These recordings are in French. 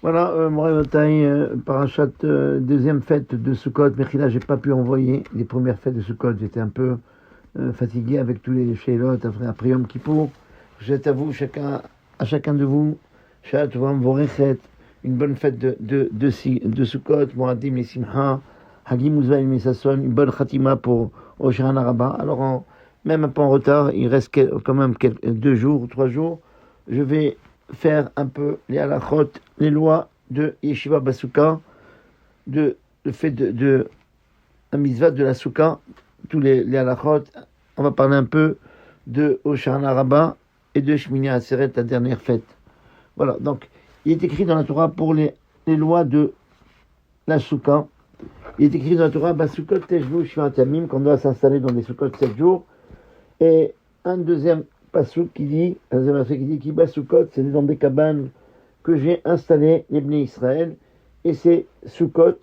Voilà, Moraï Parachat, deuxième fête de Sukkot. Mechila, j'ai pas pu envoyer les premières fêtes de Sukkot. J'étais un peu fatigué avec tous les Sheilot après Yom Kippour. Je souhaite à vous, à chacun de vous, Shabbat Tov Vorechet, une bonne fête de Sukkot, Moadim et Simcha, Hagim Uzvaï Mesasson, une bonne Khatima pour Oshan Araba. Alors, même un peu en retard, il reste quand même 2 jours, 3 jours. Je vais faire un peu les halachot, les lois de Yeshiva Basuka, le fait de la mitzvah de la souka, tous les halachot. On va parler un peu de Hoshana Rabbah et de Shmini Atzeret, la dernière fête. Voilà, donc il est écrit dans la Torah pour les lois de la souka. Il est écrit dans la Torah, Basukot Teshvu Shivat Yamim, qu'on doit s'installer dans des soukot 7 jours. Et un deuxième pasuk qui dit, qui Basukot, c'est dans des cabanes que j'ai installées, les Bnei Israël. Et ces soukot,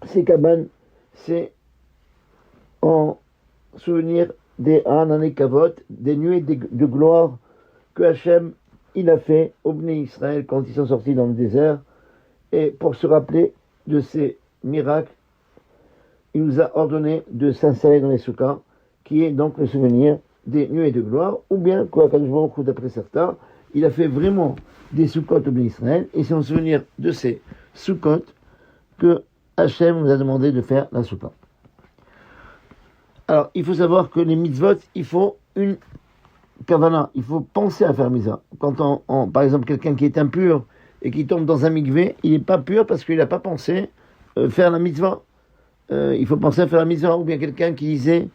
ces cabanes, c'est en souvenir des Hananekavot, des nuées de gloire que Hachem il a fait aux Bnei Israël quand ils sont sortis dans le désert. Et pour se rappeler de ces miracles, il nous a ordonné de s'installer dans les soukas, qui est donc le souvenir des nuées de gloire, ou bien, quoi, d'après certains, il a fait vraiment des soukot au Bnei Israël, et c'est en souvenir de ces soukot que Hachem nous a demandé de faire la souka. Alors, il faut savoir que les mitzvot, il faut une kavana, il faut penser à faire mitzvah. Quand par exemple, quelqu'un qui est impur et qui tombe dans un mikvé, il n'est pas pur parce qu'il n'a pas pensé faire la mitzvah. Il faut penser à faire la mitzvah. Ou bien quelqu'un qui disait,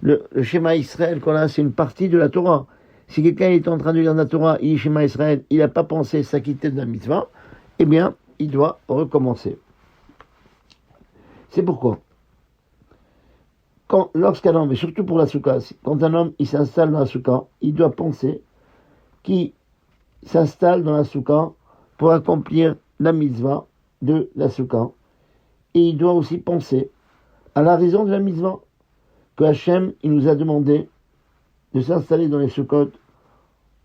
le schéma Israël qu'on a, c'est une partie de la Torah. Si quelqu'un est en train de lire la Torah, il schéma Israël, il n'a pas pensé s'acquitter de la mitzvah, eh bien, il doit recommencer. C'est pourquoi, lorsqu'un homme, et surtout pour la souka, quand un homme il s'installe dans la souka, il doit penser qu'il s'installe dans la souka pour accomplir la mitzvah de la souka. Et il doit aussi penser à la raison de la mitzvah, que Hachem il nous a demandé de s'installer dans les soukot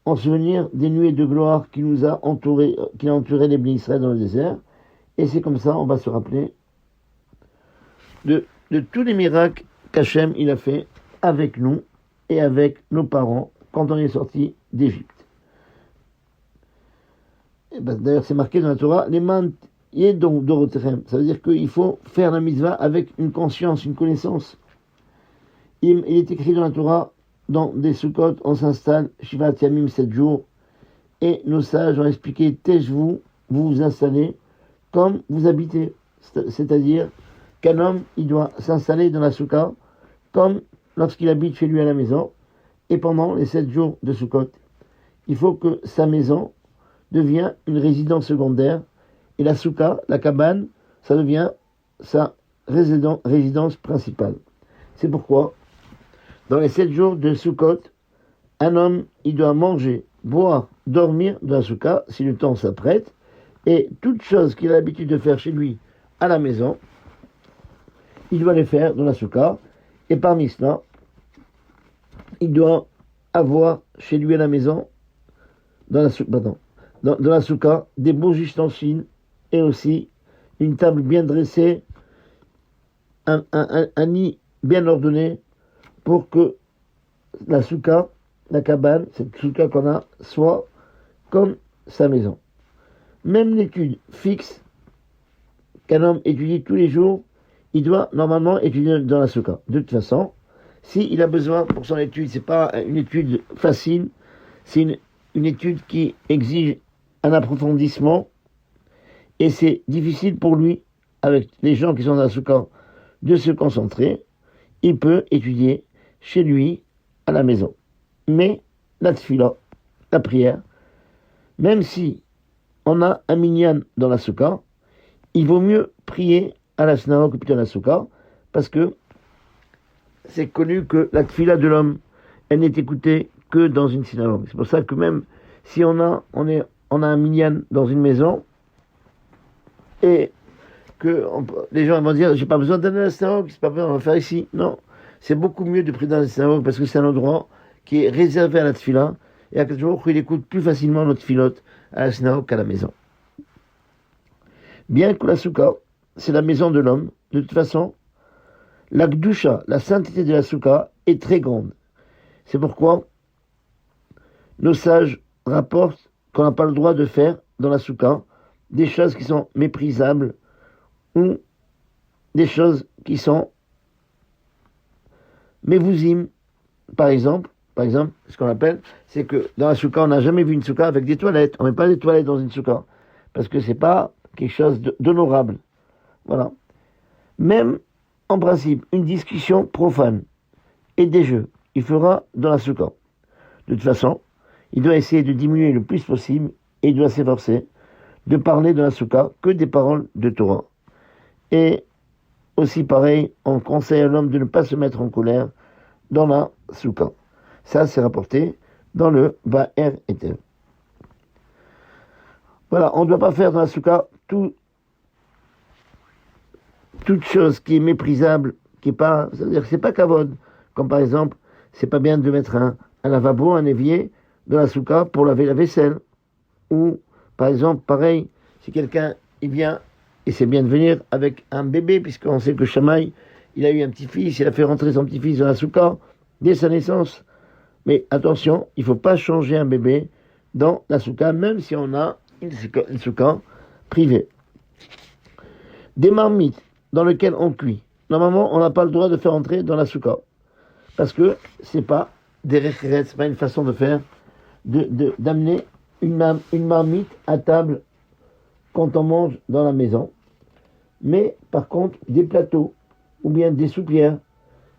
en souvenir des nuées de gloire qui nous a entouré les Bnei Israël dans le désert. Et c'est comme ça, on va se rappeler de tous les miracles qu'Hachem il a fait avec nous et avec nos parents quand on est sorti d'Égypte. D'ailleurs, c'est marqué dans la Torah, les man donc dorotechem. Ça veut dire qu'il faut faire la mitzvah avec une conscience, une connaissance. Il est écrit dans la Torah, dans des soukot, on s'installe, Shivat Yamim 7 jours, et nos sages ont expliqué, Teshvu, vous vous installez comme vous habitez. C'est-à-dire qu'un homme, il doit s'installer dans la souka comme lorsqu'il habite chez lui à la maison, et pendant les 7 jours de Sukkot, il faut que sa maison devienne une résidence secondaire, et la souka, la cabane, ça devient sa résidence principale. C'est pourquoi, dans les 7 jours de Sukkot, un homme, il doit manger, boire, dormir dans la souka, si le temps s'apprête, et toutes choses qu'il a l'habitude de faire chez lui à la maison, il doit les faire dans la souka, et parmi cela, il doit avoir chez lui à la maison, dans la souka, des beaux ustensiles, et aussi une table bien dressée, un nid bien ordonné, pour que la souka, la cabane, cette souka qu'on a, soit comme sa maison. Même l'étude fixe qu'un homme étudie tous les jours, il doit normalement étudier dans la souka. De toute façon, s'il a besoin pour son étude, c'est pas une étude facile, c'est une étude qui exige un approfondissement, et c'est difficile pour lui, avec les gens qui sont dans la souka, de se concentrer. Il peut étudier chez lui, à la maison. Mais la tfila, la prière, même si on a un minyan dans la souka, il vaut mieux prier à la synagogue que plutôt à la souka, parce que c'est connu que la tfila de l'homme, elle n'est écoutée que dans une synagogue. C'est pour ça que même si on a un minyan dans une maison, et que les gens vont dire, j'ai pas besoin d'aller à la synagogue, c'est pas besoin, on va faire ici. Non. C'est beaucoup mieux de prier dans la synagogue parce que c'est un endroit qui est réservé à la tfila, et à quelque chose où il écoute plus facilement notre tfilot à la synagogue qu'à la maison. Bien que la souka, c'est la maison de l'homme, de toute façon, la gdusha, la sainteté de la souka, est très grande. C'est pourquoi nos sages rapportent qu'on n'a pas le droit de faire dans la souka des choses qui sont méprisables ou des choses qui sont mévouzim. Par exemple, ce qu'on appelle, c'est que dans la souka, on n'a jamais vu une souka avec des toilettes. On ne met pas des toilettes dans une souka parce que c'est pas quelque chose d'honorable. Voilà. Même, en principe, une discussion profane et des jeux, il fera dans la souka. De toute façon, il doit essayer de diminuer le plus possible et il doit s'efforcer de parler dans la souka que des paroles de Torah. Et aussi pareil, on conseille à l'homme de ne pas se mettre en colère dans la souka. Ça, c'est rapporté dans le Ba'er Eter. Voilà, on ne doit pas faire dans la souka toute chose qui est méprisable, qui est pas, c'est-à-dire que c'est pas kavod. Comme par exemple, c'est pas bien de mettre un lavabo, un évier dans la souka pour laver la vaisselle. Ou, par exemple, pareil, si quelqu'un, il vient, et c'est bien de venir avec un bébé, puisqu'on sait que Shamaï, il a eu un petit-fils, il a fait rentrer son petit-fils dans la souka dès sa naissance. Mais attention, il ne faut pas changer un bébé dans la souka, même si on a une souka privée. Des marmites dans lesquelles on cuit. Normalement, on n'a pas le droit de faire entrer dans la souka. Parce que c'est pas des référents, c'est pas une façon de faire, d'amener une marmite à table quand on mange dans la maison. Mais par contre, des plateaux ou bien des soupières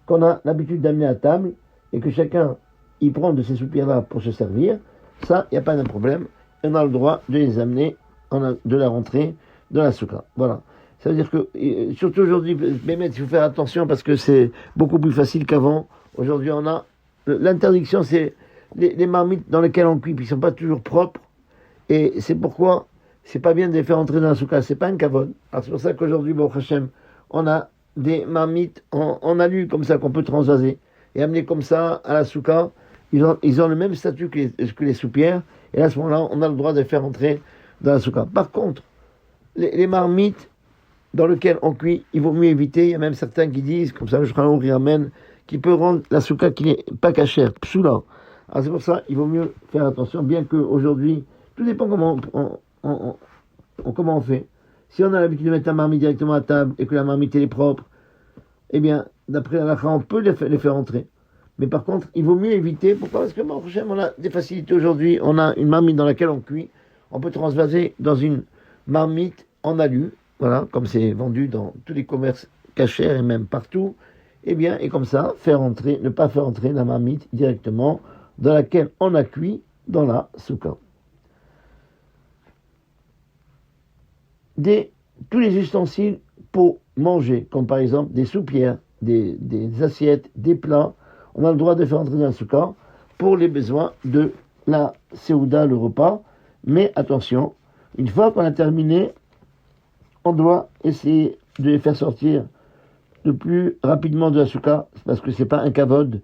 qu'on a l'habitude d'amener à table et que chacun y prend de ces soupières-là pour se servir, ça, il n'y a pas de problème. On a le droit de les amener, de la rentrer dans la souka. Voilà. Ça veut dire que, surtout aujourd'hui, Bémet, il faut faire attention parce que c'est beaucoup plus facile qu'avant. Aujourd'hui, on a l'interdiction, c'est les marmites dans lesquelles on cuit, puis ils ne sont pas toujours propres. Et c'est pourquoi c'est pas bien de les faire entrer dans la souka. C'est pas un kavod. Alors c'est pour ça qu'aujourd'hui, bon, Hachem, on a des marmites en alu comme ça qu'on peut transvaser et amener comme ça à la souka. Ils ont le même statut que les soupières. Et à ce moment-là, on a le droit de les faire entrer dans la souka. Par contre, les marmites dans lesquelles on cuit, il vaut mieux éviter. Il y a même certains qui disent, comme ça, je ferai un ramène, qui peut rendre la souka qui n'est pas cachère, psoula. Alors c'est pour ça, il vaut mieux faire attention, bien qu'aujourd'hui, tout dépend comment on fait. Si on a l'habitude de mettre la marmite directement à table et que la marmite est propre, eh bien, d'après la on peut les faire entrer. Mais par contre, il vaut mieux éviter. Pourquoi ? Parce que bon, on a des facilités aujourd'hui. On a une marmite dans laquelle on cuit. On peut transvaser dans une marmite en alu. Voilà, comme c'est vendu dans tous les commerces cachers et même partout. Eh bien, et comme ça, ne pas faire entrer la marmite directement dans laquelle on a cuit dans la souka. Tous les ustensiles pour manger, comme par exemple des soupières, des assiettes, des plats, on a le droit de faire entrer dans la souka pour les besoins de la séouda, le repas. Mais attention, une fois qu'on a terminé, on doit essayer de les faire sortir le plus rapidement de la souka, parce que c'est pas un kavod,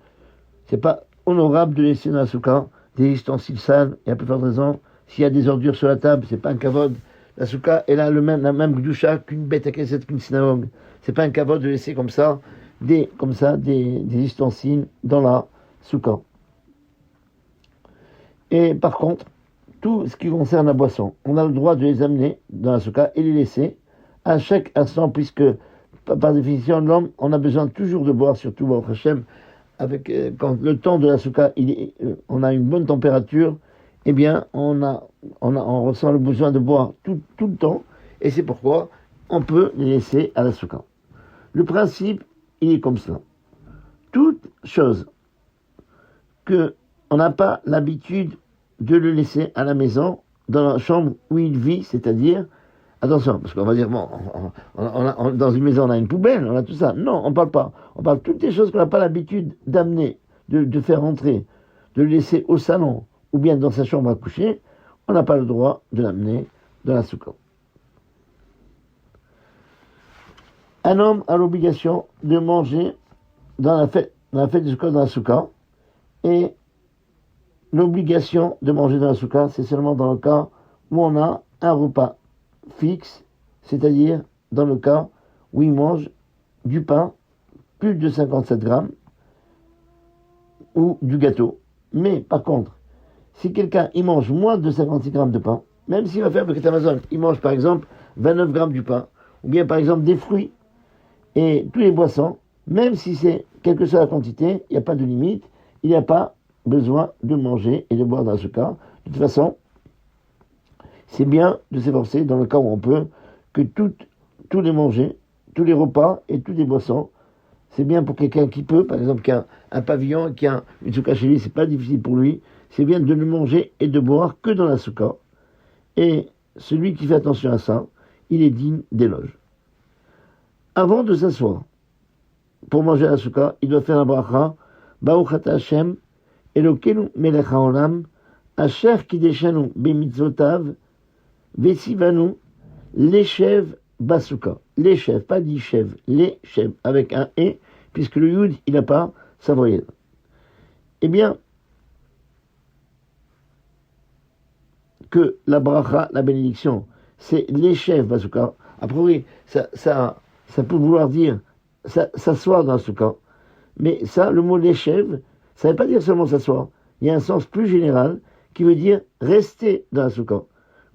c'est pas honorable de laisser dans la souka des ustensiles sales, et à plus forte raison, s'il y a des ordures sur la table, c'est pas un kavod. La souka, elle a la même gdusha qu'une bête à cassette, qu'une synagogue. C'est pas un kavod de laisser comme ça des ustensiles dans la souka. Et par contre, tout ce qui concerne la boisson, on a le droit de les amener dans la souka et les laisser à chaque instant, puisque par définition, l'homme, on a besoin toujours de boire, surtout au Hachem, quand le temps de la souka, on a une bonne température, eh bien, on ressent le besoin de boire tout le temps, et c'est pourquoi on peut les laisser à la souka. Le principe, il est comme cela. Toute chose que on n'a pas l'habitude de le laisser à la maison, dans la chambre où il vit, c'est-à-dire, attention, parce qu'on va dire, bon, dans une maison, on a une poubelle, on a tout ça. Non, on parle pas. On parle de toutes les choses qu'on n'a pas l'habitude d'amener, de faire rentrer, de le laisser au salon, ou bien dans sa chambre à coucher, on n'a pas le droit de l'amener dans la souka. Un homme a l'obligation de manger dans la fête du souka dans la souka, et l'obligation de manger dans la souka, c'est seulement dans le cas où on a un repas fixe c'est-à-dire dans le cas où il mange du pain, plus de 57 grammes, ou du gâteau. Mais par contre, si quelqu'un il mange moins de 56 grammes de pain, même s'il va faire le Amazon, il mange par exemple 29 grammes du pain, ou bien par exemple des fruits et tous les boissons, même si c'est quelle que soit la quantité, il n'y a pas de limite, il n'y a pas besoin de manger et de boire dans ce cas. De toute façon, c'est bien de s'efforcer dans le cas où on peut que tous les manger, tous les repas et toutes les boissons. C'est bien pour quelqu'un qui peut, par exemple, qui a un pavillon, qui a une souka chez lui, c'est pas difficile pour lui. C'est bien de ne manger et de boire que dans la souka. Et celui qui fait attention à ça, il est digne d'éloge. Avant de s'asseoir, pour manger à la souka, il doit faire la bracha, Baruch ata Hashem, Elokeinu melech haolam, asher kideshanu bemitzvotav, vesivanu, leshev basuka. Leshev, pas d'ishev, leshev, avec un et, puisque le yud, il n'a pas sa voyelle. Eh bien, que la bracha, la bénédiction, c'est leshev basuka. A priori, ça peut vouloir dire s'asseoir dans la souka. Mais ça, le mot leshev, ça ne veut pas dire seulement s'asseoir. Il y a un sens plus général qui veut dire rester dans la souka.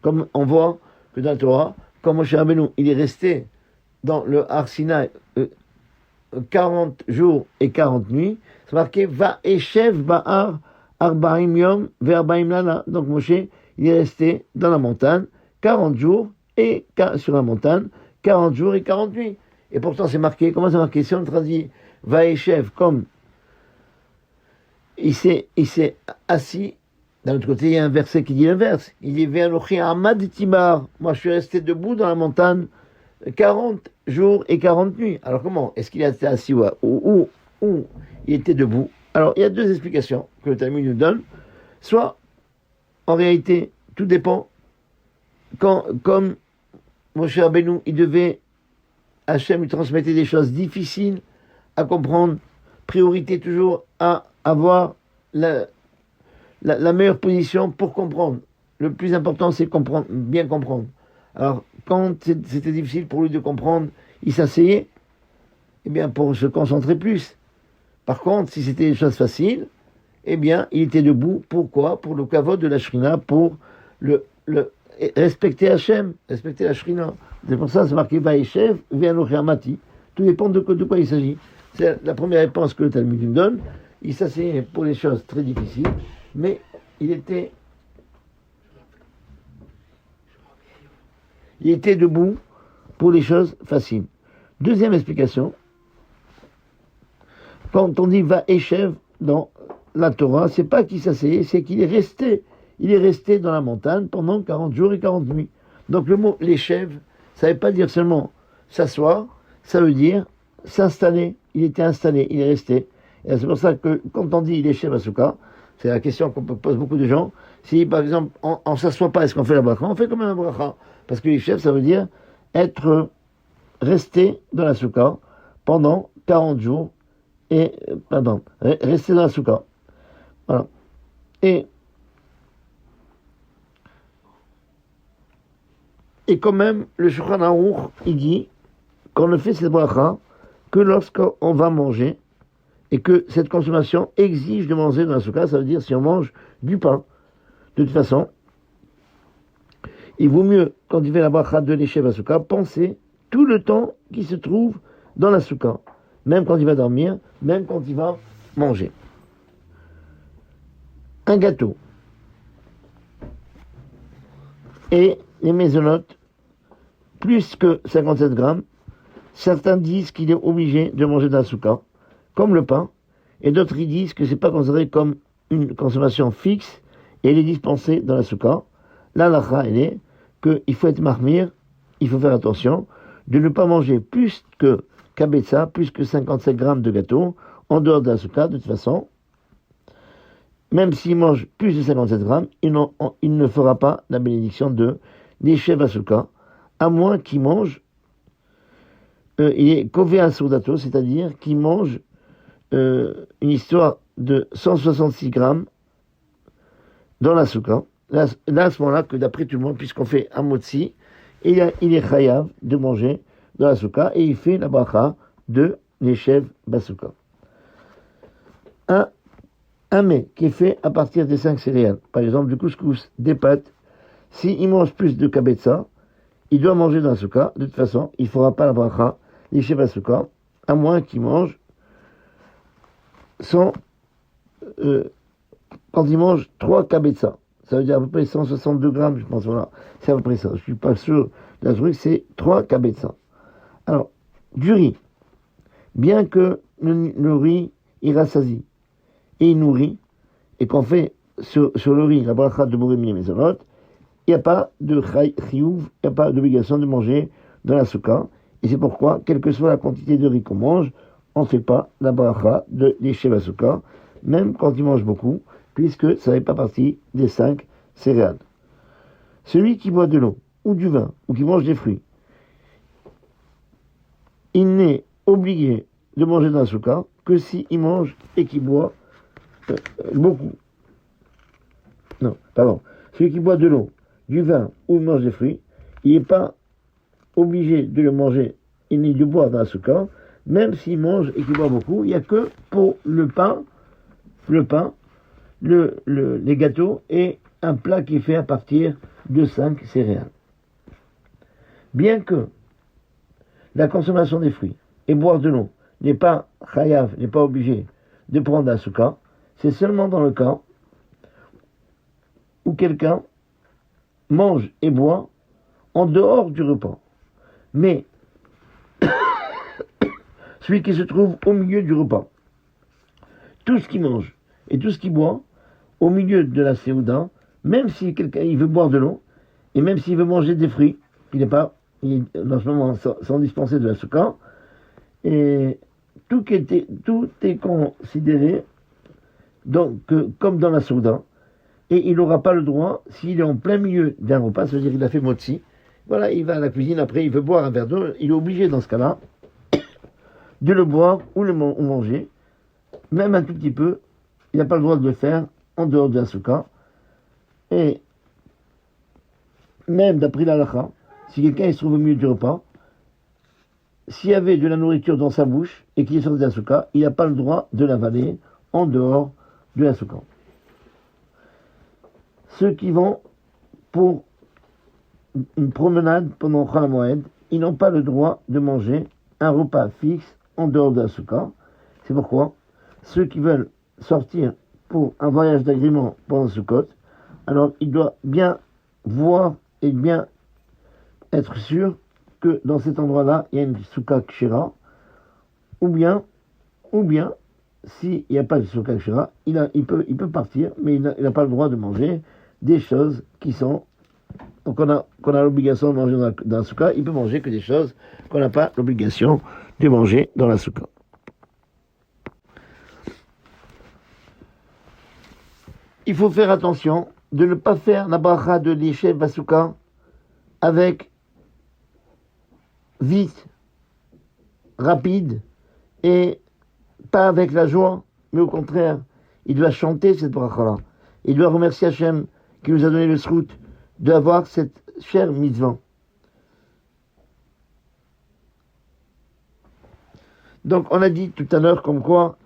Comme on voit que dans la Torah, quand Moshe Rabbeinu, il est resté dans le Har Sinaï 40 jours et 40 nuits, c'est marqué Va Eshev Ba'ar Arbaim Yom Ve'arbaim Lana. Donc Moshe, il est resté dans la montagne 40 jours et sur la montagne 40 jours et 40 nuits. Et pourtant c'est marqué, comment c'est marqué? Si on traduit Va Eshev comme il s'est assis. D'un autre côté, il y a un verset qui dit l'inverse. Il dit Ve'anochi Amad Timar. Moi, je suis resté debout dans la montagne 40 jours et 40 nuits. Alors comment? Est-ce qu'il était assis ou il était debout? Alors, il y a deux explications que le Talmud nous donne. Soit, en réalité, tout dépend. Comme Moshe Rabbeinu, il devait, Hachem lui transmettait des choses difficiles à comprendre. Priorité toujours à avoir la meilleure position pour comprendre. Le plus important, c'est comprendre, bien comprendre. Alors, quand c'était difficile pour lui de comprendre, il s'asseyait, eh bien, pour se concentrer plus. Par contre, si c'était des choses faciles, eh bien, il était debout. Pourquoi? Pour le kavod de la shrina, pour le respecter Hachem, respecter la shrina. C'est pour ça, c'est marqué Vaïchev, Ve'anochi Amati. Tout dépend de quoi il s'agit. C'est la première réponse que le Talmud nous donne. Il s'asseyait pour les choses très difficiles, mais il était debout pour les choses faciles. Deuxième explication, quand on dit va Eshev dans la Torah, c'est pas qu'il s'asseyait, c'est qu'il est resté. Il est resté dans la montagne pendant 40 jours et 40 nuits. Donc le mot l'Eshev, ça ne veut pas dire seulement s'asseoir, ça veut dire s'installer. Il était installé, il est resté. Et c'est pour ça que quand on dit l'Eshev Asuka, c'est la question qu'on pose beaucoup de gens. Si, par exemple, on ne s'assoit pas, est-ce qu'on fait la bracha? On fait quand même la bracha. Parce que les chefs, ça veut dire être resté dans la souka pendant 40 jours. Rester dans la souka. Voilà. Et quand même, le Shulchan Aruch, il dit qu'on ne fait cette bracha que lorsqu'on va manger et que cette consommation exige de manger dans la souka, ça veut dire si on mange du pain. De toute façon, il vaut mieux, quand il fait la bracha de l'Eshev à souka, penser tout le temps qui se trouve dans la souka, même quand il va dormir, même quand il va manger. Un gâteau et les maisonnottes, plus que 57 grammes, certains disent qu'il est obligé de manger dans la souka, comme le pain, et d'autres ils disent que c'est pas considéré comme une consommation fixe et elle est dispensée dans la souka. La lacha, elle est qu'il faut être marmire, il faut faire attention de ne pas manger plus que kabetza, plus que 57 grammes de gâteau en dehors de la souka. De toute façon, même s'il mange plus de 57 grammes, il ne fera pas la bénédiction de l'Eshev Asuka, à moins qu'il mange, il est kové asoudato, c'est-à-dire qu'il mange une histoire de 166 grammes dans la souka. Là, à ce moment-là, que d'après tout le monde, puisqu'on fait un motzi, et il est chayav de manger dans la souka, et il fait la bracha de l'Eshev Basuka. Un mets qui est fait à partir des 5 céréales, par exemple du couscous, des pâtes, s'il mange plus de kabetza, il doit manger dans la souka. De toute façon, il ne fera pas la bracha, l'Eshev Basuka, à moins qu'il mange quand il mange 3 kabetza. Ça veut dire à peu près 162 grammes, je pense, voilà. C'est à peu près ça. Je ne suis pas sûr de la truc, c'est 3 kabetza. Alors, du riz. Bien que le riz, il rassasie et il nourrit, et qu'on fait sur le riz, la bracha de Bourimi et Mezonot, il n'y a pas de chiyuv, il n'y a pas d'obligation de manger dans la souka. Et c'est pourquoi, quelle que soit la quantité de riz qu'on mange, on ne fait pas la bracha de l'Eshev Basuka, même quand il mange beaucoup, puisque ça n'est pas partie des 5 céréales. Celui qui boit de l'eau, ou du vin, ou qui mange des fruits, il n'est obligé de manger dans la souka que s'il mange et qu'il boit beaucoup. Non, pardon. Celui qui boit de l'eau, du vin ou mange des fruits, il n'est pas obligé de le manger ni de boire dans la souka, même s'il mange et qu'il boit beaucoup. Il n'y a que pour le pain, les gâteaux et un plat qui est fait à partir de 5 céréales. Bien que la consommation des fruits et boire de l'eau n'est pas chayav, n'est pas obligé de prendre la souka, c'est seulement dans le cas où quelqu'un mange et boit en dehors du repas. Mais celui qui se trouve au milieu du repas, tout ce qu'il mange et tout ce qu'il boit au milieu de la séouda, même si quelqu'un il veut boire de l'eau et même s'il veut manger des fruits, il est dans ce moment sans dispenser de la souka, et tout est considéré donc comme dans la souda, et il n'aura pas le droit, s'il est en plein milieu d'un repas, c'est-à-dire il a fait motzi, voilà, il va à la cuisine, après il veut boire un verre d'eau, il est obligé dans ce cas-là de le boire ou manger, même un tout petit peu, il n'a pas le droit de le faire en dehors de la souka. Et même d'après l'halakha, si quelqu'un se trouve au milieu du repas, s'il y avait de la nourriture dans sa bouche et qu'il est sorti de la souka, il n'a pas le droit de l'avaler en dehors de la souka. Ceux qui vont pour une promenade pendant Chol HaMoed, ils n'ont pas le droit de manger un repas fixe en dehors de la souka. C'est pourquoi ceux qui veulent sortir pour un voyage d'agrément pendant Sukkot, alors il doit bien voir et bien être sûr que dans cet endroit-là, il y a une souka kshira, ou bien, s'il n'y a pas de souka kshira, il peut partir, mais il n'a pas le droit de manger des choses qui sont, qu'on a l'obligation de manger dans la souka, il peut manger que des choses qu'on n'a pas l'obligation de manger dans la souka. Il faut faire attention de ne pas faire la bracha de l'Eshev Basuka avec vite, rapide, et pas avec la joie, mais au contraire, il doit chanter cette bracha-là. Il doit remercier Hachem qui nous a donné le srout d'avoir cette chère mitzvah. Donc on a dit tout à l'heure comme quoi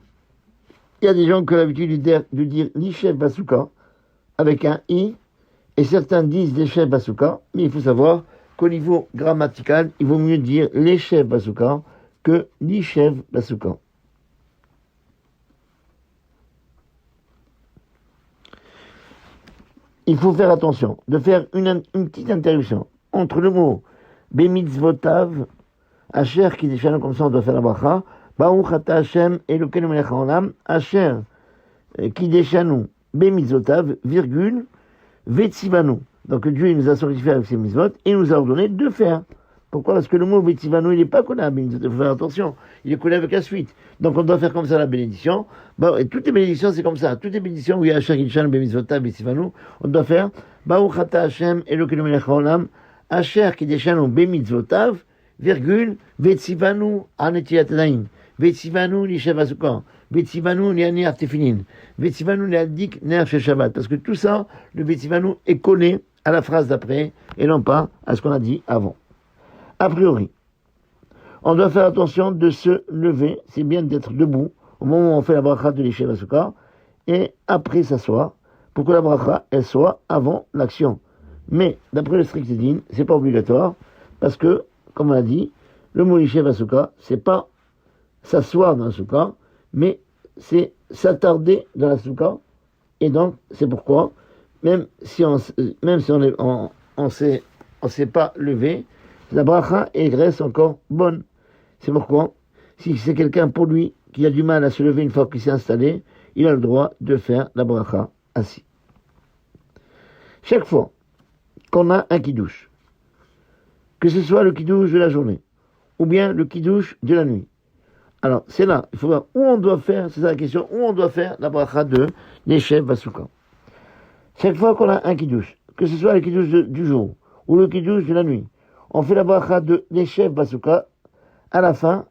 il y a des gens qui ont l'habitude de dire l'Eshev Basuka avec un i, et certains disent l'Eshev Basuka, mais il faut savoir qu'au niveau grammatical, il vaut mieux dire l'Eshev Basuka que l'Eshev Basuka. Il faut faire attention de faire une petite interruption entre le mot Bemitzvotav, Asher qui déchane comme ça on doit faire la bracha, Baruch ata Hashem Elokeinu melech haolam, Asher qui déchane Bemitzvotav, virgule, Vetzivanu. Donc Dieu nous a sanctifié avec ses mitzvot et il nous a ordonné de faire. Pourquoi? Parce que le mot Vetzivanu il n'est pas collé à Bemitzvot, il faut faire attention, il est collé avec la suite. Donc on doit faire comme ça la bénédiction. Bon, et toutes les bénédictions c'est comme ça, toutes les bénédictions où il y a Asher qui déchane Bemitzvotav, Vetzivanu, on doit faire Baruch ata Hashem Elokeinu melech haolam, Asher qui déchane Bemitzvotav, virgule, Vetzivanu anetilat yadayim, Vetzivanu l'Eshev Basuka, Vetzivanu l'Yaner Tefilin, Vetzivanu l'Adik Ner Shel Shabbat. Parce que tout ça, le Vetzivanu est collé à la phrase d'après et non pas à ce qu'on a dit avant. A priori, on doit faire attention de se lever, c'est bien d'être debout au moment où on fait la bracha de l'Ishev HaSukkah et après s'asseoir pour que la bracha elle soit avant l'action. Mais d'après le strict din, c'est pas obligatoire parce que, comme on a dit, le mot l'Ishev HaSukkah, c'est pas s'asseoir dans la soukha, mais c'est s'attarder dans la soukha. Et donc, c'est pourquoi, même si on s'est pas levé, la bracha reste encore bonne. C'est pourquoi, si c'est quelqu'un pour lui qui a du mal à se lever une fois qu'il s'est installé, il a le droit de faire la bracha assis. Chaque fois qu'on a un kiddush, que ce soit le kiddush de la journée, ou bien le kiddush de la nuit, alors, c'est là, il faut voir où on doit faire, c'est ça la question, où on doit faire la bracha de l'Ishev HaSukkah. Chaque fois qu'on a un kiddush, que ce soit le kiddush du jour ou le kiddush de la nuit, on fait la bracha de l'Ishev HaSukkah à la fin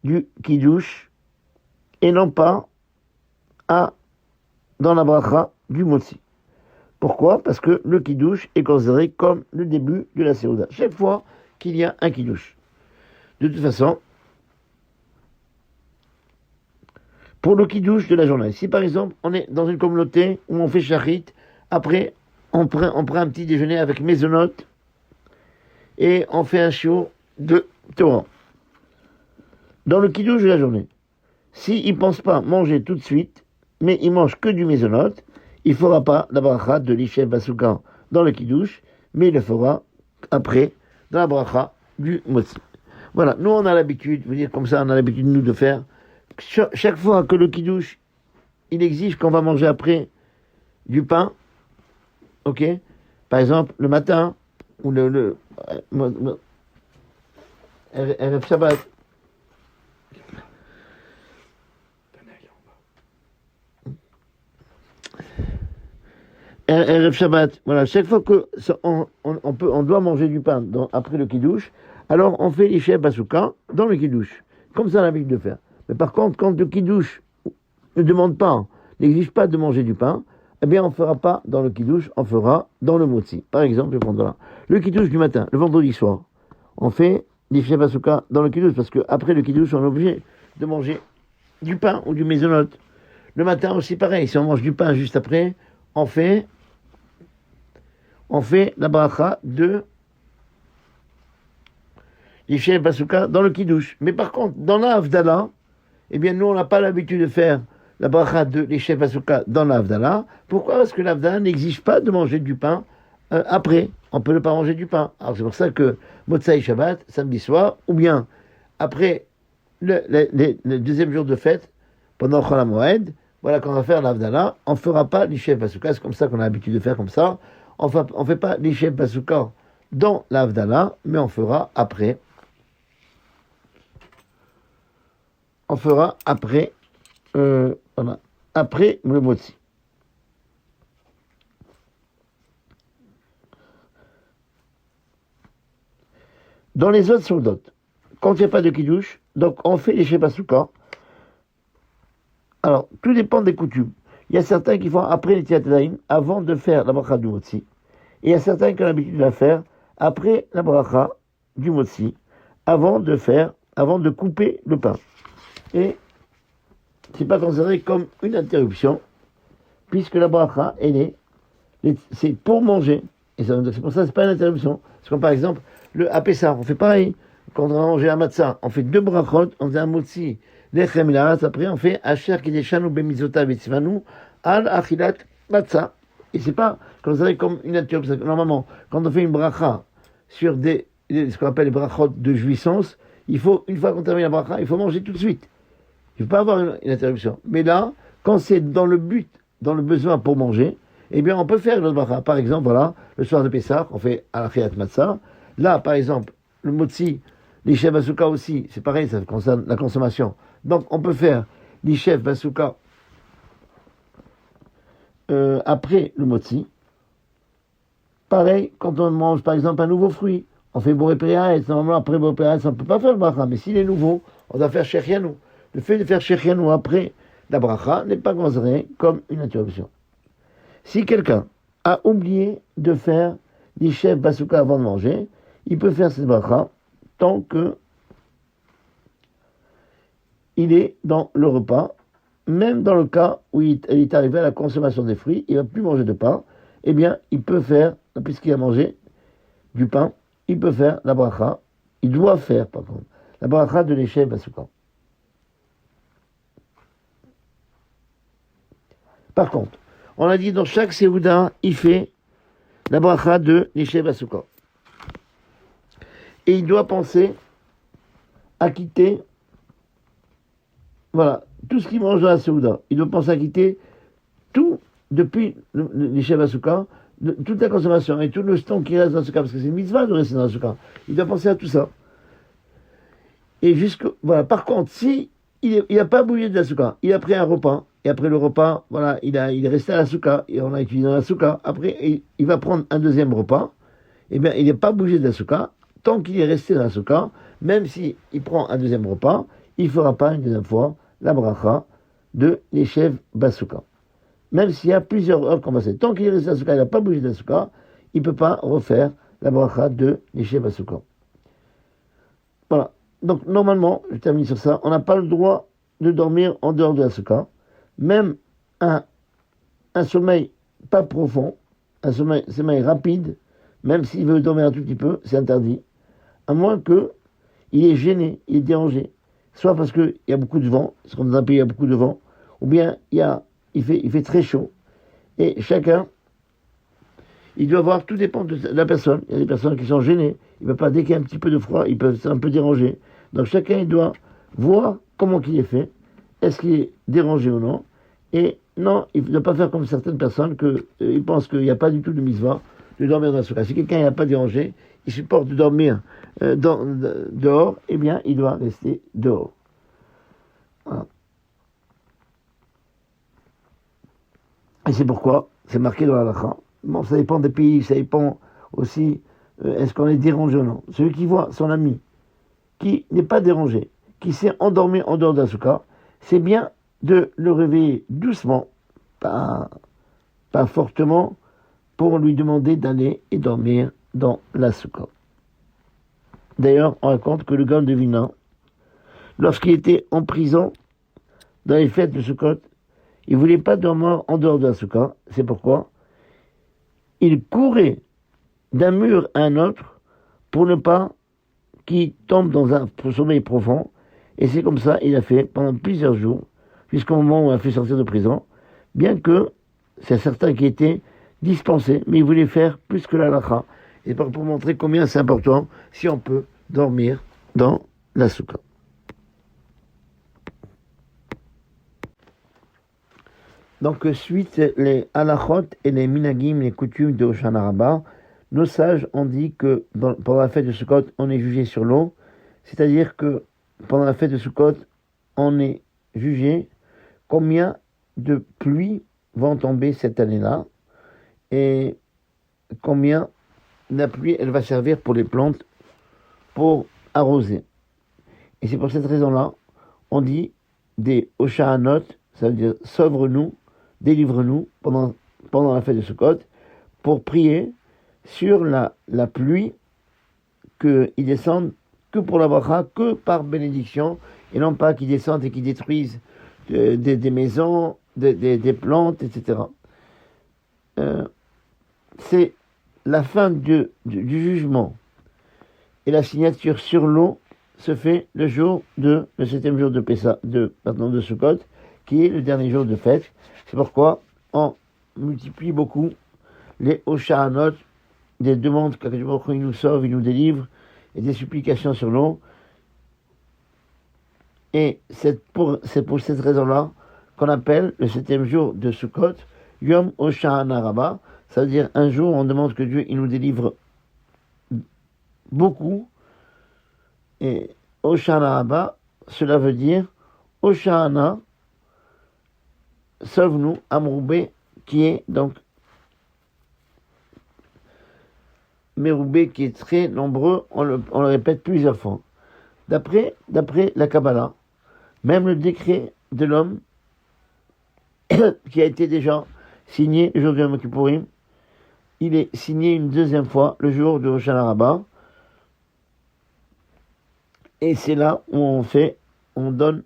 du kiddush et non pas dans la bracha du motzi. Pourquoi ? Parce que le kiddush est considéré comme le début de la Seuda. Chaque fois qu'il y a un kiddush. De toute façon, pour le kiddush de la journée. Si par exemple, on est dans une communauté où on fait shachrit, après, on prend un petit déjeuner avec maisonnot et on fait un shiur de Torah. Dans le kiddush de la journée, s'il ne pense pas manger tout de suite, mais il mange que du maisonnot, il ne fera pas la bracha de l'Ishev HaSukkah dans le kiddush, mais il le fera après dans la bracha du motzi. Voilà, nous on a l'habitude, vous dire comme ça, on a l'habitude nous de faire. Chaque fois que le kiddush, il exige qu'on va manger après du pain, ok, par exemple le matin ou le Erev Shabbat. Erev Shabbat, voilà, chaque fois que on doit manger du pain après le kiddush, alors on fait l'Ishev HaSukkah dans le kiddush, comme ça on a l'habitude de faire. Mais par contre, quand le kiddush ne demande pas, n'exige pas de manger du pain, eh bien, on ne fera pas dans le kiddush, on fera dans le motzi. Par exemple, je vais prendre là. Le kiddush du matin, le vendredi soir, on fait l'Ishev HaSukkah dans le kiddush, parce qu'après le kiddush, on est obligé de manger du pain ou du maisonnot. Le matin aussi, pareil, si on mange du pain juste après, on fait la bracha de l'Ishev HaSukkah dans le kiddush. Mais par contre, dans la Havdalah, eh bien, nous, on n'a pas l'habitude de faire la bracha de l'Ishev HaSukkah dans la Havdalah. Pourquoi ? Parce que la Havdalah n'exige pas de manger du pain après. On peut ne pas manger du pain. Alors, c'est pour ça que Motzai Shabbat, samedi soir, ou bien après le deuxième jour de fête, pendant Chol HaMoed, voilà, quand on va faire la Havdalah, on ne fera pas l'Ishev HaSukkah. C'est comme ça qu'on a l'habitude de faire comme ça. On ne fait pas l'Ishev HaSukkah dans la Havdalah, mais on fera après. On fera après, après le motzi. Dans les autres soldats, quand il n'y a pas de kiddush, donc on fait l'Ishev HaSukkah. Alors, tout dépend des coutumes. Il y a certains qui font après les Tiyat avant de faire la bracha du motzi. Et il y a certains qui ont l'habitude de la faire après la bracha du motzi, avant de couper le pain. Et c'est pas considéré comme une interruption, puisque la bracha, c'est pour manger. Et c'est pour ça que c'est pas une interruption. C'est comme par exemple, à Pessah, on fait pareil. Quand on va manger un matzah, on fait 2 brachot, on fait un motzi, lechem ilaras, après on fait asher kideshanu bemizota betzivanu al achilat matzah. Et c'est pas considéré comme une interruption. Normalement, quand on fait une bracha sur ce qu'on appelle les brachot de jouissance, il faut, une fois qu'on termine la bracha, il faut manger tout de suite. Il ne faut pas avoir une interruption. Mais là, quand c'est dans le but, dans le besoin pour manger, eh bien, on peut faire notre bracha. Par exemple, voilà, le soir de Pessah, on fait à la Khiyat Matzah. Là, par exemple, le motzi, l'Ishev HaSukkah aussi, c'est pareil, ça concerne la consommation. Donc, on peut faire l'Ishev HaSukkah après le motzi. Pareil, quand on mange, par exemple, un nouveau fruit, on fait Boré Péretz. Normalement, après Boré Péretz, on ne peut pas faire le bracha. Mais s'il est nouveau, on doit faire Shechianu. Le fait de faire Shechianu après la bracha n'est pas considéré comme une interruption. Si quelqu'un a oublié de faire l'Ishev Basuka avant de manger, il peut faire cette bracha tant que il est dans le repas, même dans le cas où il est arrivé à la consommation des fruits, il ne va plus manger de pain, eh bien, il peut faire, puisqu'il a mangé du pain, il peut faire la bracha, il doit faire, par contre, la bracha de l'Ishev Basuka. Par contre, on a dit dans chaque Séouda, il fait la bracha de l'Ishev Basuka. Et il doit penser à quitter, voilà, tout ce qu'il mange dans la Séouda. Il doit penser à quitter tout, depuis l'Ishev Basuka, toute la consommation et tout le stock qui reste dans ce cas, parce que c'est une mitzvah de rester dans ce cas. Il doit penser à tout ça. Et voilà. Par contre, si il n'a pas bougé de la souka, il a pris un repas, et après le repas, voilà, il est resté à la souka, et on a utilisé dans la souka, après, il va prendre un deuxième repas, eh bien, il n'est pas bougé de la souka, tant qu'il est resté dans la souka, même s'il prend un deuxième repas, il ne fera pas une deuxième fois la bracha de l'Ishev Basuka. Même s'il y a plusieurs heures qu'on va faire. Tant qu'il est resté dans la souka, il n'a pas bougé de la souka, il ne peut pas refaire la bracha de l'Ishev Basuka. Voilà. Donc, normalement, je termine sur ça, on n'a pas le droit de dormir en dehors de la souka. Même un sommeil pas profond, un sommeil rapide, même s'il veut dormir un tout petit peu, c'est interdit. À moins qu'il est gêné, il est dérangé. Soit parce qu'il y a beaucoup de vent, parce qu'on dans un pays il y a beaucoup de vent, ou bien il fait très chaud. Et chacun, il doit voir, tout dépend de la personne. Il y a des personnes qui sont gênées. Il ne peut pas, dès qu'il y a un petit peu de froid, ils peuvent être un peu dérangés. Donc chacun, il doit voir comment il est fait. Est-ce qu'il est dérangé ou non? Et non, il ne doit pas faire comme certaines personnes ils pensent qu'il n'y a pas du tout de mitzvah de dormir dans la souka. Si quelqu'un n'est pas dérangé, il supporte de dormir dehors, eh bien, il doit rester dehors. Voilà. Et c'est pourquoi c'est marqué dans la halakha. Bon, ça dépend des pays, ça dépend aussi, est-ce qu'on est dérangé ou non. Celui qui voit son ami, qui n'est pas dérangé, qui s'est endormi en dehors de la souka, c'est bien de le réveiller doucement, pas fortement, pour lui demander d'aller et dormir dans la souka. D'ailleurs, on raconte que le Gaon de Vilna, lorsqu'il était en prison, dans les fêtes de Sukkot, il ne voulait pas dormir en dehors de la souka. C'est pourquoi il courait d'un mur à un autre pour ne pas qu'il tombe dans un sommeil profond. Et c'est comme ça il a fait pendant plusieurs jours, jusqu'au moment où il a fait sortir de prison, bien que c'est certains qui étaient dispensés, mais il voulait faire plus que la halakha. Et pour montrer combien c'est important si on peut dormir dans la souka. Donc, suite les halachot et les minagim, les coutumes de Hoshana Rabbah, nos sages ont dit que pendant la fête de Sukkot, on est jugé sur l'eau. C'est-à-dire que pendant la fête de Sukkot, on est jugé combien de pluies vont tomber cette année-là et combien la pluie elle va servir pour les plantes, pour arroser. Et c'est pour cette raison-là, on dit des Oshanot, ça veut dire sauve-nous, délivre-nous pendant la fête de Sukkot, pour prier sur la pluie qu'il descende que pour la bracha, que par bénédiction, et non pas qu'ils descendent et qu'ils détruisent des maisons, des plantes, etc. C'est la fin du jugement et la signature sur l'eau se fait le 7e jour de Sukkot, qui est le dernier jour de fête. C'est pourquoi on multiplie beaucoup les Oshanot, des demandes qu'Akadosh Baruch Hu nous sauve, il nous délivre, et des supplications sur l'eau. Et c'est pour cette raison-là qu'on appelle le 7e jour de Sukkot Yom Hoshana Rabbah. Ça veut dire un jour où on demande que Dieu il nous délivre beaucoup. Et Hoshana Rabbah, cela veut dire Hoshana, sauve-nous, Amroubé, qui est donc Meroubé, qui est très nombreux, on le répète plusieurs fois. D'après la Kabbalah, même le décret de l'homme, qui a été déjà signé le jour du Yom Kippourim, il est signé une deuxième fois le jour de Hoshana Rabbah. Et c'est là où on donne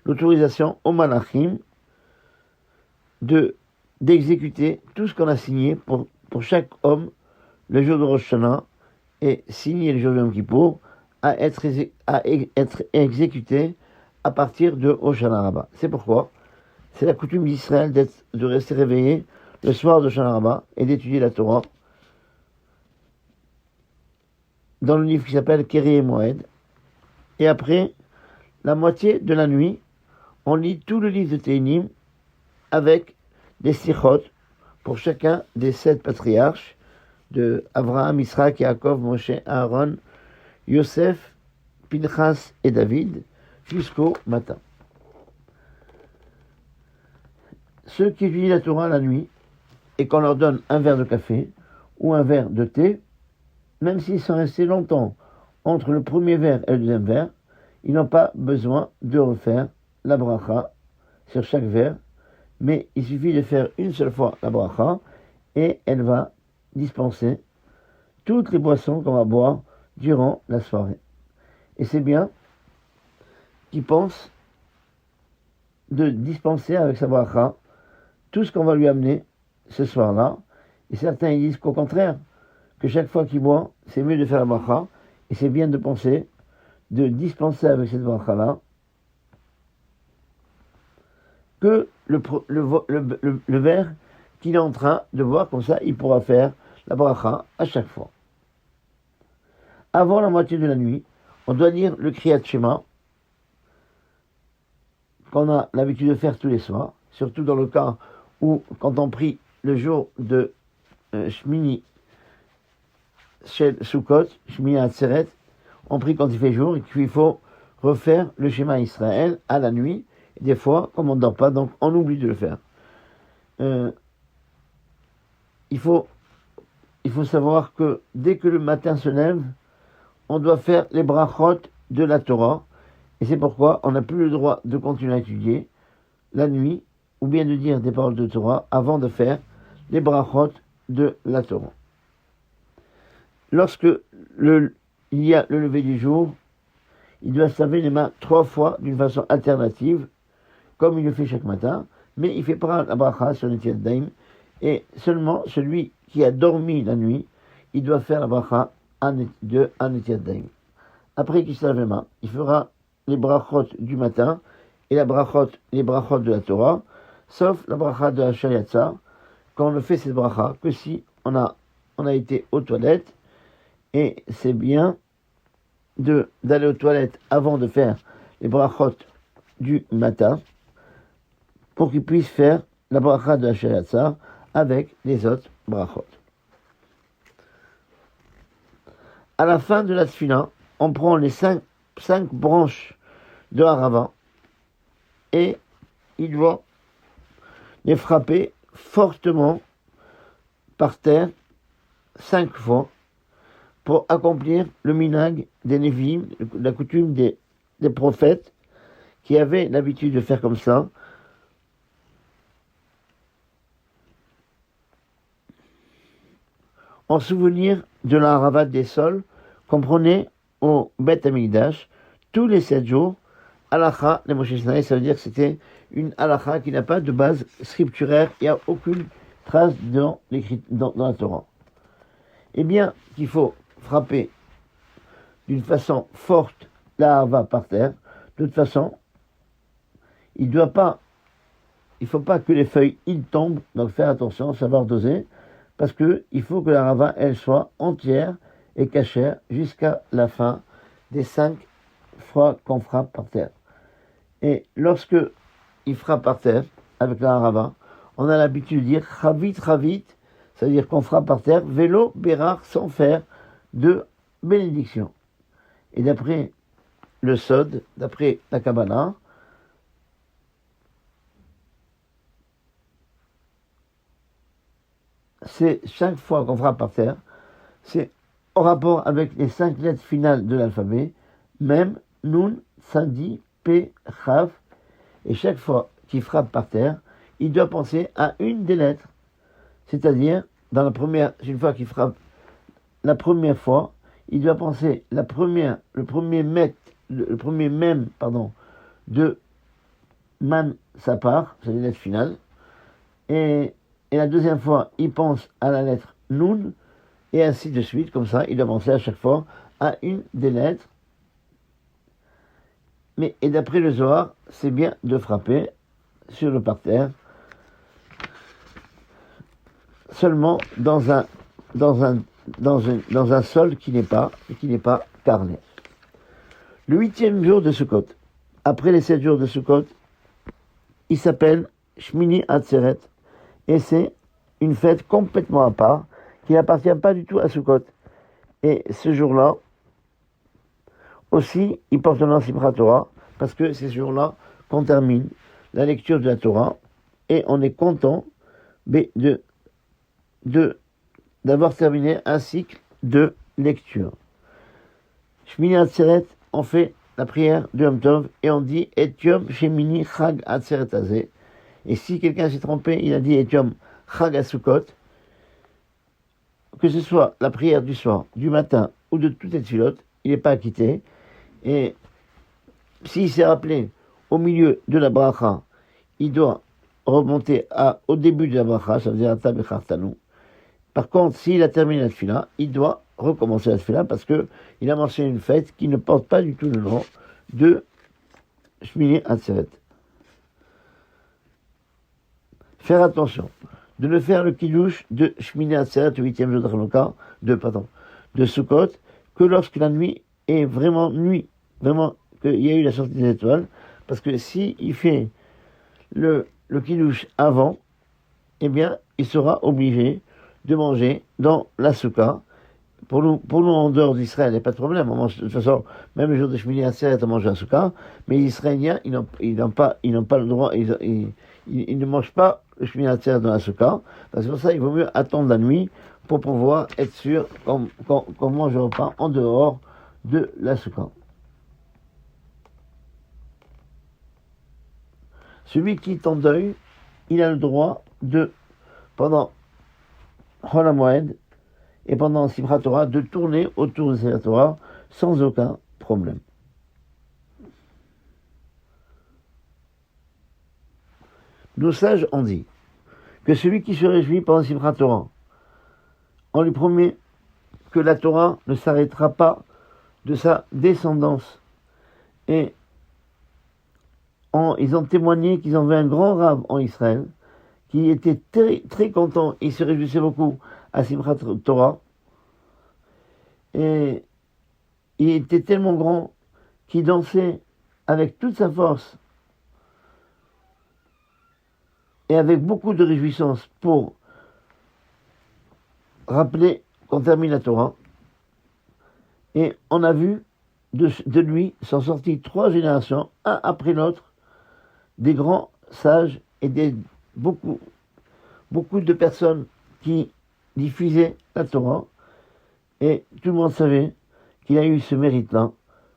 l'autorisation aux malachim d'exécuter tout ce qu'on a signé pour chaque homme le jour de Rosh Hashanah et signé le jour de Yom Kippour à être exécuté à partir de Hoshana Rabbah. C'est pourquoi c'est la coutume d'Israël de rester réveillé le soir de Hoshana Rabbah et d'étudier la Torah dans le livre qui s'appelle Keri et Moed. Et après, la moitié de la nuit, on lit tout le livre de Tehillim avec des sichot pour chacun des 7 patriarches de Abraham, Israël, Yaakov, Moshe, Aaron, Yosef, Pinchas et David jusqu'au matin. Ceux qui étudient la Torah la nuit et qu'on leur donne un verre de café ou un verre de thé, même s'ils sont restés longtemps entre le premier verre et le deuxième verre, ils n'ont pas besoin de refaire la bracha sur chaque verre, mais il suffit de faire une seule fois la bracha et elle va dispenser toutes les boissons qu'on va boire durant la soirée. Et c'est bien qu'ils pensent de dispenser avec sa bracha tout ce qu'on va lui amener ce soir-là. Et certains ils disent qu'au contraire, que chaque fois qu'il boit, c'est mieux de faire la bracha, et c'est bien de penser de dispenser avec cette bracha-là que le verre qu'il est en train de boire, comme ça il pourra faire la bracha à chaque fois. Avant la moitié de la nuit, on doit lire le Kriyat Shema qu'on a l'habitude de faire tous les soirs, surtout dans le cas où, quand on prie le jour de Shmini Shel Sukkot, Shmini Atzeret, on prie quand il fait jour et qu'il faut refaire le schéma Israël à la nuit. Et des fois, comme on ne dort pas, donc on oublie de le faire. Il faut savoir que dès que le matin se lève, on doit faire les brachot de la Torah. Et c'est pourquoi on n'a plus le droit de continuer à étudier la nuit, ou bien de dire des paroles de Torah, avant de faire les brachot de la Torah. Lorsque il y a le lever du jour, il doit se laver les mains 3 fois d'une façon alternative, comme il le fait chaque matin, mais il fait pas la bracha sur les Netilat Daim, et seulement celui qui a dormi la nuit, il doit faire la bracha de Netilat Daim. Après qu'il se lave les mains, il fera les brachot du matin et les brachot de la Torah, sauf la bracha de Asher Yatzar, quand on ne fait cette bracha que si on a été aux toilettes. Et c'est bien d'aller aux toilettes avant de faire les brachot du matin pour qu'il puisse faire la bracha de Asher Yatzar avec les autres brachot. À la fin de la tefila, on prend les 5 branches de Harava et il doit les frapper fortement par terre 5 fois pour accomplir le minag des Névim, la coutume des prophètes qui avaient l'habitude de faire comme ça. En souvenir de la Haravat des sols qu'on prenait au Beth Amikdash tous les 7 jours, halakha de Moshe Sinaï, ça veut dire que c'était une halakha qui n'a pas de base scripturaire, il n'y a aucune trace dans la Torah. Eh bien, qu'il faut frapper d'une façon forte la harava par terre. De toute façon, il ne faut pas que les feuilles tombent, donc faire attention, savoir doser, parce que il faut que la harava elle soit entière et cachère jusqu'à la fin des 5 fois qu'on frappe par terre. Et lorsque il frappe par terre avec la harava, on a l'habitude de dire chavit, c'est-à-dire qu'on frappe par terre, vélo, bérar, sans faire de bénédiction. Et d'après le Sod, d'après la Kabbalah, c'est 5 fois qu'on frappe par terre, c'est en rapport avec les 5 lettres finales de l'alphabet, Mem, Nun, Sadi, Pe, Chav, et chaque fois qu'il frappe par terre, il doit penser à une des lettres. C'est-à-dire, une fois qu'il frappe la première fois, il doit penser le premier mème, de man sa part, c'est la lettre finale, et la deuxième fois, il pense à la lettre nun, et ainsi de suite, comme ça, il doit penser à chaque fois à une des lettres. Et d'après le Zohar, c'est bien de frapper sur le parterre, seulement dans un sol qui n'est pas carné. Le 8e jour de Sukkot, après les 7 jours de Sukkot, il s'appelle Shmini Atzeret, et c'est une fête complètement à part, qui n'appartient pas du tout à Sukkot. Et ce jour-là, aussi, il porte le nom Simchat Torah, parce que c'est ce jour-là qu'on termine la lecture de la Torah, et on est content d'avoir terminé un cycle de lecture. Shmini Atzeret, on fait la prière du Yom Tov, et on dit Et Yom Shemini Chag Atzeret Azeh. Et si quelqu'un s'est trompé, il a dit Et Yom Chag Asukot, que ce soit la prière du soir, du matin ou de toutes les tfilotes, il n'est pas acquitté. Et s'il s'est rappelé au milieu de la bracha, il doit remonter au début de la bracha, ça veut dire Ata Bechartanu. Par contre, s'il a terminé la tfila, il doit recommencer la tfila parce que il a mentionné une fête qui ne porte pas du tout le nom de Shmini Atzeret. Faire attention de ne faire le kiddush de Shmini Atzeret, le 8e jour de Hanouka, de Sukkot, que lorsque la nuit est vraiment nuit, vraiment qu'il y a eu la sortie des étoiles, parce que si il fait le kiddush avant, eh bien, il sera obligé de manger dans la soukha. Pour nous en dehors d'Israël, il n'y a pas de problème. On mange, de toute façon, même le jour de Shmini Atzeret, on mange la soukha. Mais les Israéliens, ils n'ont pas le droit, ils ne mangent pas le Shmini Atzeret dans la soukha. Parce que pour ça, il vaut mieux attendre la nuit pour pouvoir être sûr qu'on mange le repas en dehors de la soukha. Celui qui est en deuil, il a le droit pendant Chol HaMoed et pendant Simchat Torah, de tourner autour de Simchat Torah sans aucun problème. Nos sages ont dit que celui qui se réjouit pendant Simchat Torah, on lui promet que la Torah ne s'arrêtera pas de sa descendance. Et ils ont témoigné qu'ils avaient un grand rave en Israël, qui était très, très content, il se réjouissait beaucoup à Simchat Torah, et il était tellement grand qu'il dansait avec toute sa force et avec beaucoup de réjouissance pour rappeler qu'on termine la Torah. Et on a vu de lui sont sorties 3 générations, un après l'autre, des grands sages et beaucoup de personnes qui diffusaient la Torah, et tout le monde savait qu'il a eu ce mérite-là,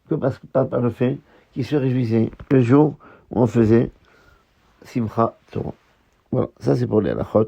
que par le fait qu'il se réjouissait le jour où on faisait Simchat Torah. Voilà, ça c'est pour les halachot.